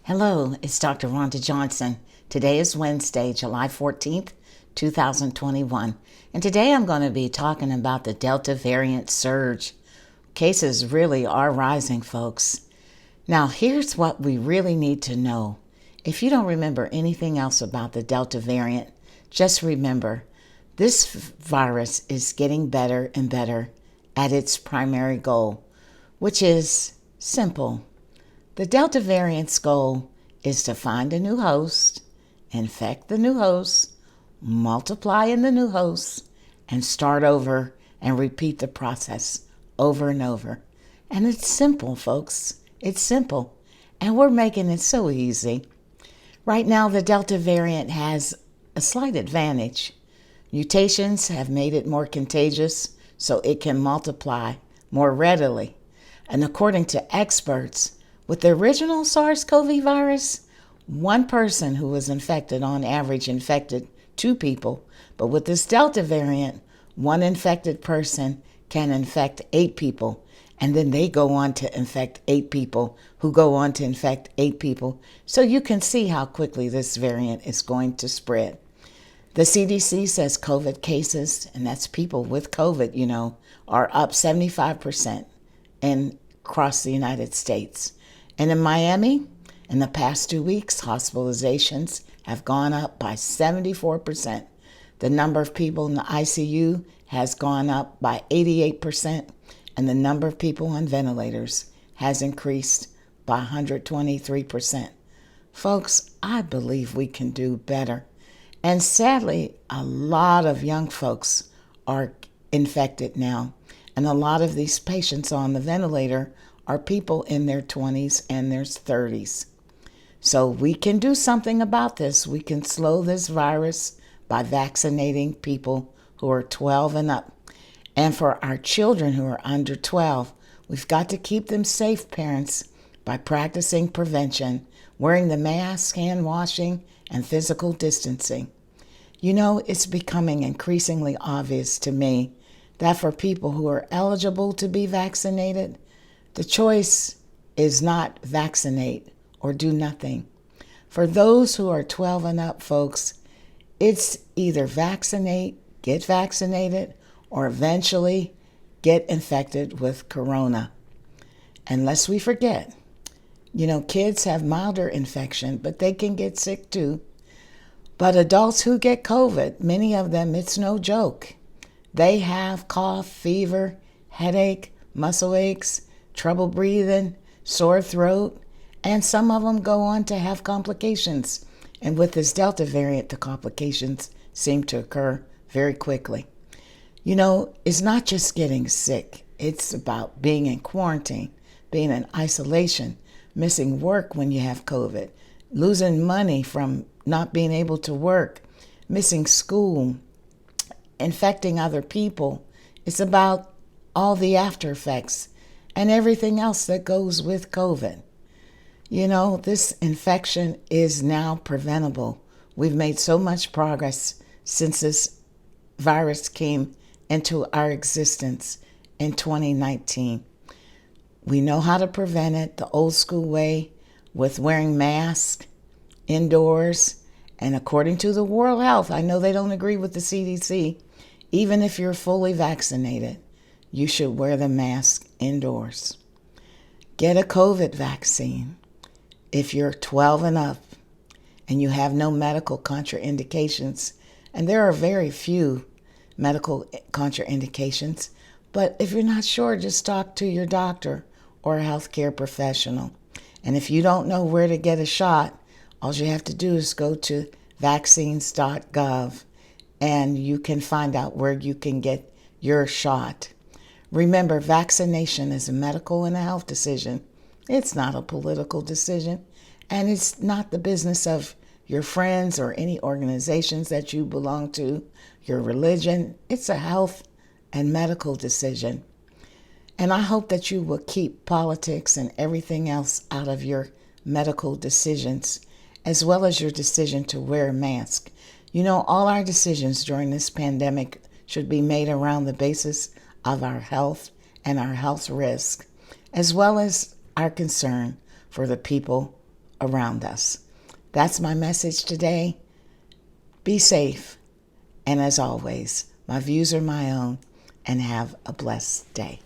Hello, it's Dr. Rhonda Johnson. Today is Wednesday, July 14th, 2021. And today I'm going to be talking about the Delta variant surge. Cases really are rising, folks. Now, here's what we really need to know. If you don't remember anything else about the Delta variant, just remember this virus is getting better and better at its primary goal, which is simple. The Delta variant's goal is to find a new host, infect the new host, multiply in the new host, and start over and repeat the process over and over. And it's simple, folks. It's simple. And we're making it so easy. Right now, the Delta variant has a slight advantage. Mutations have made it more contagious, so it can multiply more readily. And according to experts, with the original SARS-CoV virus, one person who was infected on average infected 2 people. But with this Delta variant, one infected person can infect 8 people. And then they go on to infect 8 people who go on to infect 8 people. So you can see how quickly this variant is going to spread. The CDC says COVID cases, and that's people with COVID, are up 75% across the United States. And in Miami, in the past 2 weeks, hospitalizations have gone up by 74%. The number of people in the ICU has gone up by 88%, and the number of people on ventilators has increased by 123%. Folks, I believe we can do better. And sadly, a lot of young folks are infected now, and a lot of these patients on the ventilator are people in their 20s and their 30s. So we can do something about this. We can slow this virus by vaccinating people who are 12 and up. And for our children who are under 12, we've got to keep them safe, parents, by practicing prevention, wearing the mask, hand washing, and physical distancing. It's becoming increasingly obvious to me that for people who are eligible to be vaccinated, the choice is not vaccinate or do nothing. For those who are 12 and up, folks, it's either vaccinate, get vaccinated, or eventually get infected with corona. And lest we forget, kids have milder infection, but they can get sick too. But adults who get COVID, many of them, it's no joke. They have cough, fever, headache, muscle aches, trouble breathing, sore throat, and some of them go on to have complications. And with this Delta variant, the complications seem to occur very quickly. It's not just getting sick. It's about being in quarantine, being in isolation, missing work when you have COVID, losing money from not being able to work, missing school, infecting other people. It's about all the after effects and everything else that goes with COVID. This infection is now preventable. We've made so much progress since this virus came into our existence in 2019. We know how to prevent it the old school way with wearing masks indoors. And according to the World Health, I know they don't agree with the CDC, even if you're fully vaccinated, you should wear the mask indoors. Get a COVID vaccine if you're 12 and up and you have no medical contraindications. And there are very few medical contraindications. But if you're not sure, just talk to your doctor or a healthcare professional. And if you don't know where to get a shot, all you have to do is go to vaccines.gov and you can find out where you can get your shot. Remember, vaccination is a medical and a health decision. It's not a political decision, and it's not the business of your friends or any organizations that you belong to, your religion. It's a health and medical decision. And I hope that you will keep politics and everything else out of your medical decisions, as well as your decision to wear a mask. All our decisions during this pandemic should be made around the basis of our health and our health risk, as well as our concern for the people around us. That's my message today. Be safe. And as always, my views are my own, and have a blessed day.